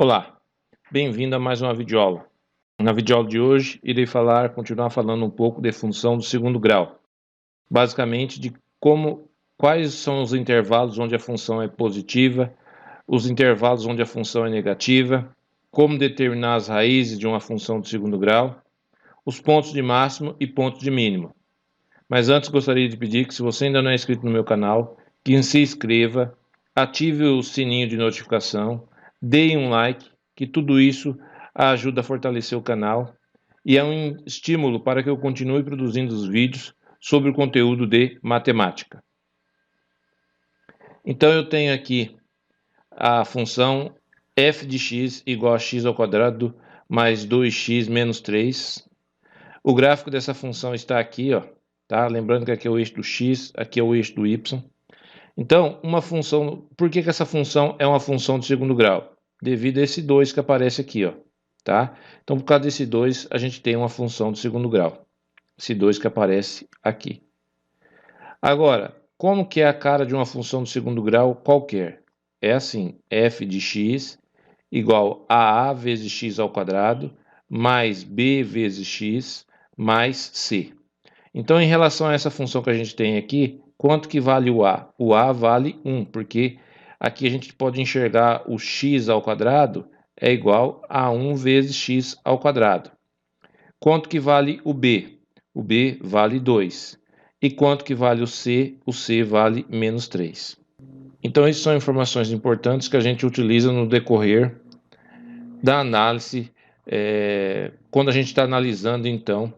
Olá, bem-vindo a mais uma videoaula. Na videoaula de hoje, irei continuar falando um pouco de função do segundo grau. Basicamente, quais são os intervalos onde a função é positiva, os intervalos onde a função é negativa, como determinar as raízes de uma função do segundo grau, os pontos de máximo e pontos de mínimo. Mas antes gostaria de pedir que, se você ainda não é inscrito no meu canal, que se inscreva, ative o sininho de notificação, dê um like, que tudo isso ajuda a fortalecer o canal e é um estímulo para que eu continue produzindo os vídeos sobre o conteúdo de matemática. Então eu tenho aqui a função f de x igual a x ao quadrado mais 2x menos 3. O gráfico dessa função está aqui, ó, tá? Lembrando que aqui é o eixo do x, aqui é o eixo do y. Então, por que essa função é uma função de segundo grau? Devido a esse 2 que aparece aqui, ó, tá? Então, por causa desse 2, a gente tem uma função de segundo grau. Esse 2 que aparece aqui. Agora, como que é a cara de uma função de segundo grau qualquer? É assim, f de x igual a vezes x ao quadrado mais b vezes x mais c. Então, em relação a essa função que a gente tem aqui, quanto que vale o a? O a vale 1, porque aqui a gente pode enxergar o x ao quadrado é igual a 1 vezes x ao quadrado. Quanto que vale o b? O b vale 2. E quanto que vale o c? O c vale menos 3. Então, essas são informações importantes que a gente utiliza no decorrer da análise, quando a gente está analisando, então,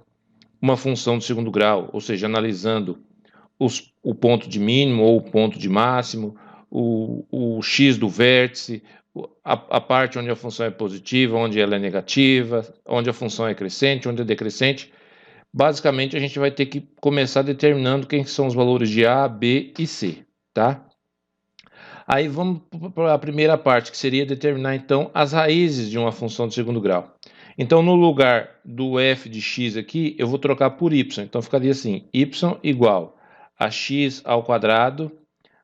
uma função de segundo grau, ou seja, analisando o ponto de mínimo ou o ponto de máximo, o x do vértice, a parte onde a função é positiva, onde ela é negativa, onde a função é crescente, onde é decrescente. Basicamente, a gente vai ter que começar determinando quem são os valores de A, B e C, tá? Aí vamos para a primeira parte, que seria determinar, então, as raízes de uma função de segundo grau. Então, no lugar do f de x aqui, eu vou trocar por y. Então, ficaria assim, y igual a x ao quadrado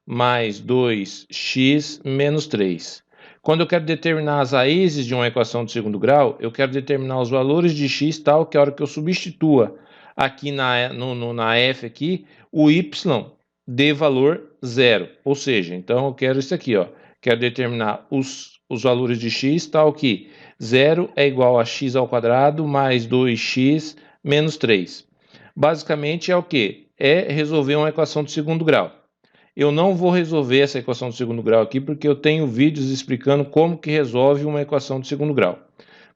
mais 2x menos 3. Quando eu quero determinar as raízes de uma equação de segundo grau, eu quero determinar os valores de x tal que a hora que eu substitua aqui na f aqui, o y dê valor 0. Ou seja, então eu quero isso aqui, ó. Quero determinar os valores de x tal que 0 é igual a x ao quadrado mais 2x menos 3. Basicamente é o que? É resolver uma equação de segundo grau. Eu não vou resolver essa equação de segundo grau aqui porque eu tenho vídeos explicando como que resolve uma equação de segundo grau.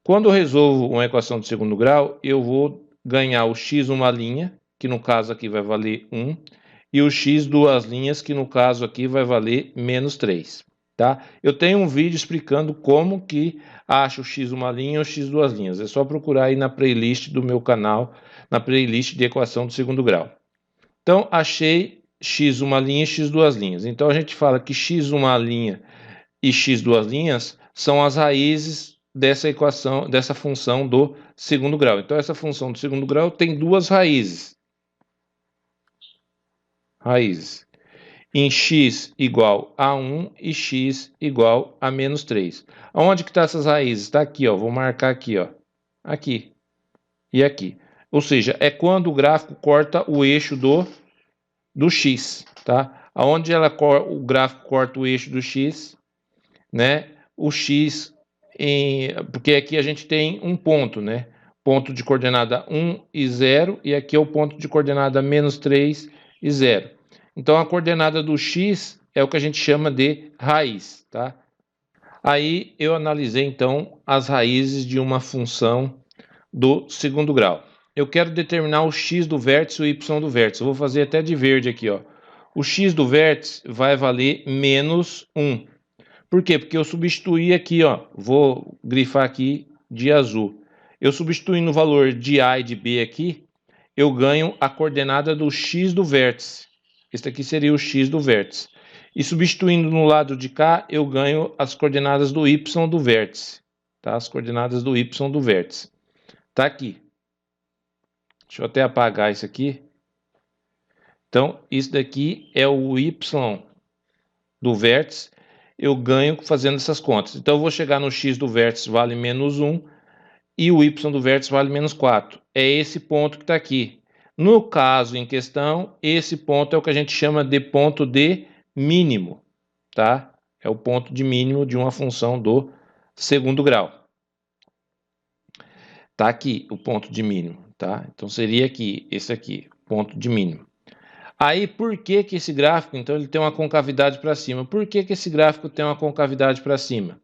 Quando eu resolvo uma equação de segundo grau, eu vou ganhar o x uma linha, que no caso aqui vai valer 1, e o x duas linhas, que no caso aqui vai valer menos 3. Tá? Eu tenho um vídeo explicando como que acho o x uma linha e o x duas linhas. É só procurar aí na playlist do meu canal, na playlist de equação de segundo grau. Então, achei x uma linha e x duas linhas. Então, a gente fala que x uma linha e x duas linhas são as raízes dessa equação, dessa função do segundo grau. Então, essa função do segundo grau tem duas raízes. Em x igual a 1 e x igual a menos 3. Onde que estão essas raízes? Está aqui, ó. Vou marcar aqui, ó. Aqui e aqui. Ou seja, é quando o gráfico corta o eixo do x, tá? Aonde o gráfico corta o eixo do x, né? O x, porque aqui a gente tem um ponto, né? Ponto de coordenada 1 e 0, e aqui é o ponto de coordenada menos 3 e 0. Então, a coordenada do x é o que a gente chama de raiz, tá? Aí, eu analisei, então, as raízes de uma função do segundo grau. Eu quero determinar o x do vértice e o y do vértice. Eu vou fazer até de verde aqui, ó. O x do vértice vai valer menos 1. Por quê? Porque eu substituí aqui, ó. Vou grifar aqui de azul. Eu substituindo o valor de A e de B aqui, eu ganho a coordenada do x do vértice. Este aqui seria o x do vértice. E substituindo no lado de cá, eu ganho as coordenadas do y do vértice. Tá? As coordenadas do y do vértice. Tá aqui. Deixa eu até apagar isso aqui. Então, isso daqui é o y do vértice. eu ganho fazendo essas contas. Então, eu vou chegar no x do vértice vale menos 1 e o y do vértice vale menos 4. É esse ponto que está aqui. No caso em questão, esse ponto é o que a gente chama de ponto de mínimo, tá? É o ponto de mínimo de uma função do segundo grau. Tá aqui o ponto de mínimo, tá? Então, seria aqui, esse aqui, ponto de mínimo. Aí, por que que esse gráfico, então, ele tem uma concavidade para cima? Por que que esse gráfico tem uma concavidade para cima?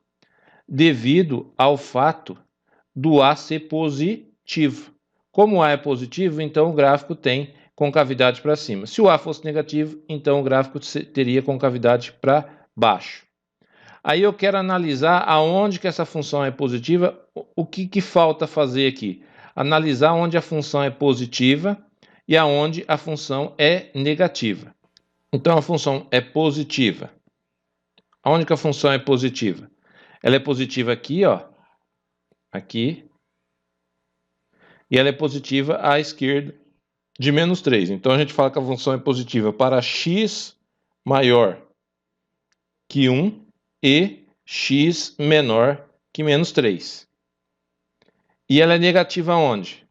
Devido ao fato do A ser positivo. Como o A é positivo, então o gráfico tem concavidade para cima. Se o A fosse negativo, então o gráfico teria concavidade para baixo. Aí eu quero analisar aonde que essa função é positiva, o que falta fazer aqui? Analisar onde a função é positiva e aonde a função é negativa. Então a função é positiva. Aonde que a função é positiva? Ela é positiva aqui, ó. Aqui. E ela é positiva à esquerda de menos 3. Então a gente fala que a função é positiva para x maior que 1 e x menor que menos 3. E ela é negativa aonde?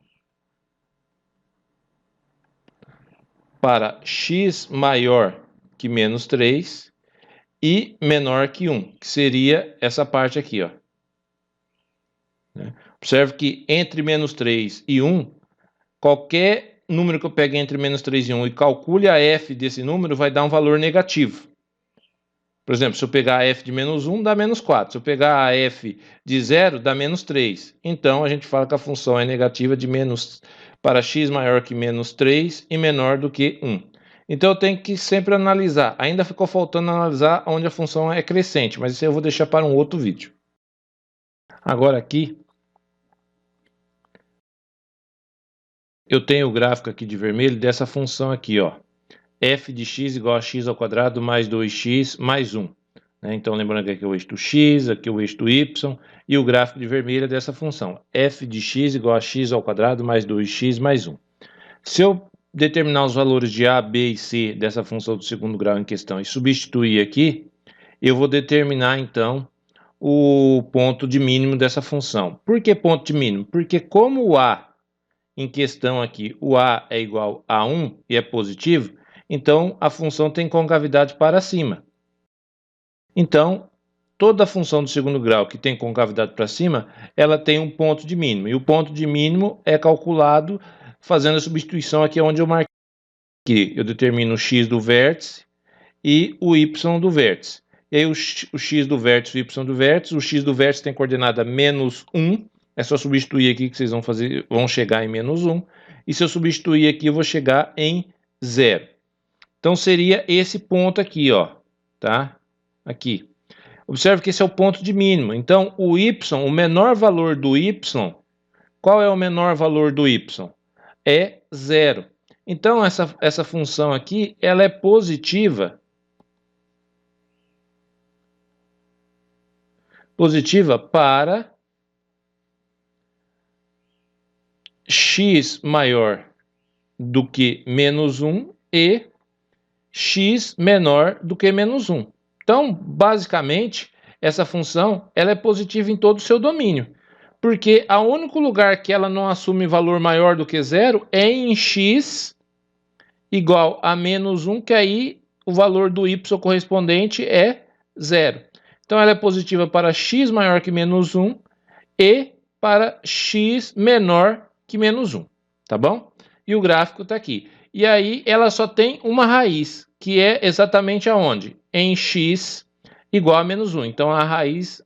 Para x maior que menos 3 e menor que 1, que seria essa parte aqui, ó. Observe que entre menos 3 e 1, qualquer número que eu pegue entre menos 3 e 1 e calcule a f desse número, vai dar um valor negativo. Por exemplo, se eu pegar a f de menos 1, dá menos 4. Se eu pegar a f de 0, dá menos 3. Então, a gente fala que a função é negativa de menos para x maior que menos 3 e menor do que 1. Então, eu tenho que sempre analisar. Ainda ficou faltando analisar onde a função é crescente, mas isso eu vou deixar para um outro vídeo. Agora aqui, eu tenho o gráfico aqui de vermelho dessa função aqui, ó. F de x igual a x ao quadrado mais 2x mais 1. Então, lembrando que aqui é o eixo do x, aqui é o eixo do y, e o gráfico de vermelho é dessa função. F de x igual a x ao quadrado mais 2x mais 1. Se eu determinar os valores de a, b e c dessa função do segundo grau em questão e substituir aqui, eu vou determinar, então, o ponto de mínimo dessa função. Por que ponto de mínimo? Porque como o a em questão aqui, o a é igual a 1 e é positivo, então a função tem concavidade para cima. Então, toda função do segundo grau que tem concavidade para cima, ela tem um ponto de mínimo. E o ponto de mínimo é calculado fazendo a substituição aqui onde eu marquei. Aqui eu determino o x do vértice e o y do vértice. E aí o x do vértice e o y do vértice. O x do vértice tem coordenada menos 1. É só substituir aqui que vocês vão chegar em menos 1. E se eu substituir aqui, eu vou chegar em 0. Então, seria esse ponto aqui, ó, tá? Aqui. Observe que esse é o ponto de mínimo. Então, o y, o menor valor do y, qual é o menor valor do y? É 0. Então, essa função aqui, ela é positiva. Positiva para x maior do que menos 1 e x menor do que menos 1. Então, basicamente, essa função ela é positiva em todo o seu domínio, porque o único lugar que ela não assume valor maior do que 0 é em x igual a menos 1, que aí o valor do y correspondente é 0. Então, ela é positiva para x maior que menos 1 e para x menor que menos 1, tá bom? E o gráfico está aqui. E aí, ela só tem uma raiz, que é exatamente aonde? Em x igual a menos 1. Então, a raiz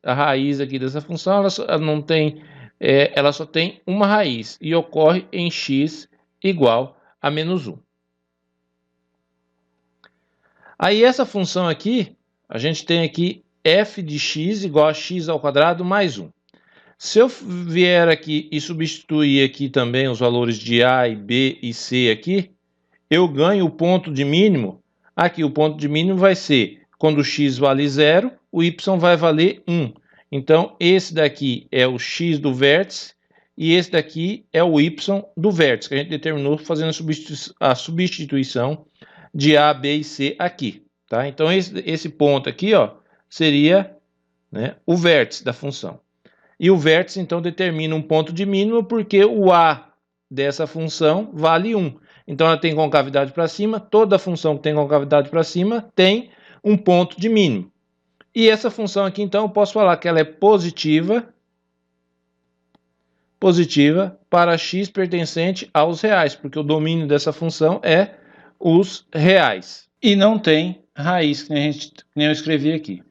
aqui dessa função, ela só tem uma raiz e ocorre em x igual a menos 1. Aí, essa função aqui, a gente tem aqui f de x igual a x ao quadrado mais 1. Se eu vier aqui e substituir aqui também os valores de a, e b e c aqui, eu ganho o ponto de mínimo. Aqui o ponto de mínimo vai ser, quando o x vale 0, o y vai valer 1. Então, esse daqui é o x do vértice e esse daqui é o y do vértice, que a gente determinou fazendo a substituição de a, b e c aqui. Tá? Então, esse ponto aqui, ó, seria, né, o vértice da função. E o vértice, então, determina um ponto de mínimo porque o a dessa função vale 1. Então, ela tem concavidade para cima, toda função que tem concavidade para cima tem um ponto de mínimo. E essa função aqui, então, eu posso falar que ela é positiva para x pertencente aos reais, porque o domínio dessa função é os reais. E não tem raiz, que nem eu escrevi aqui.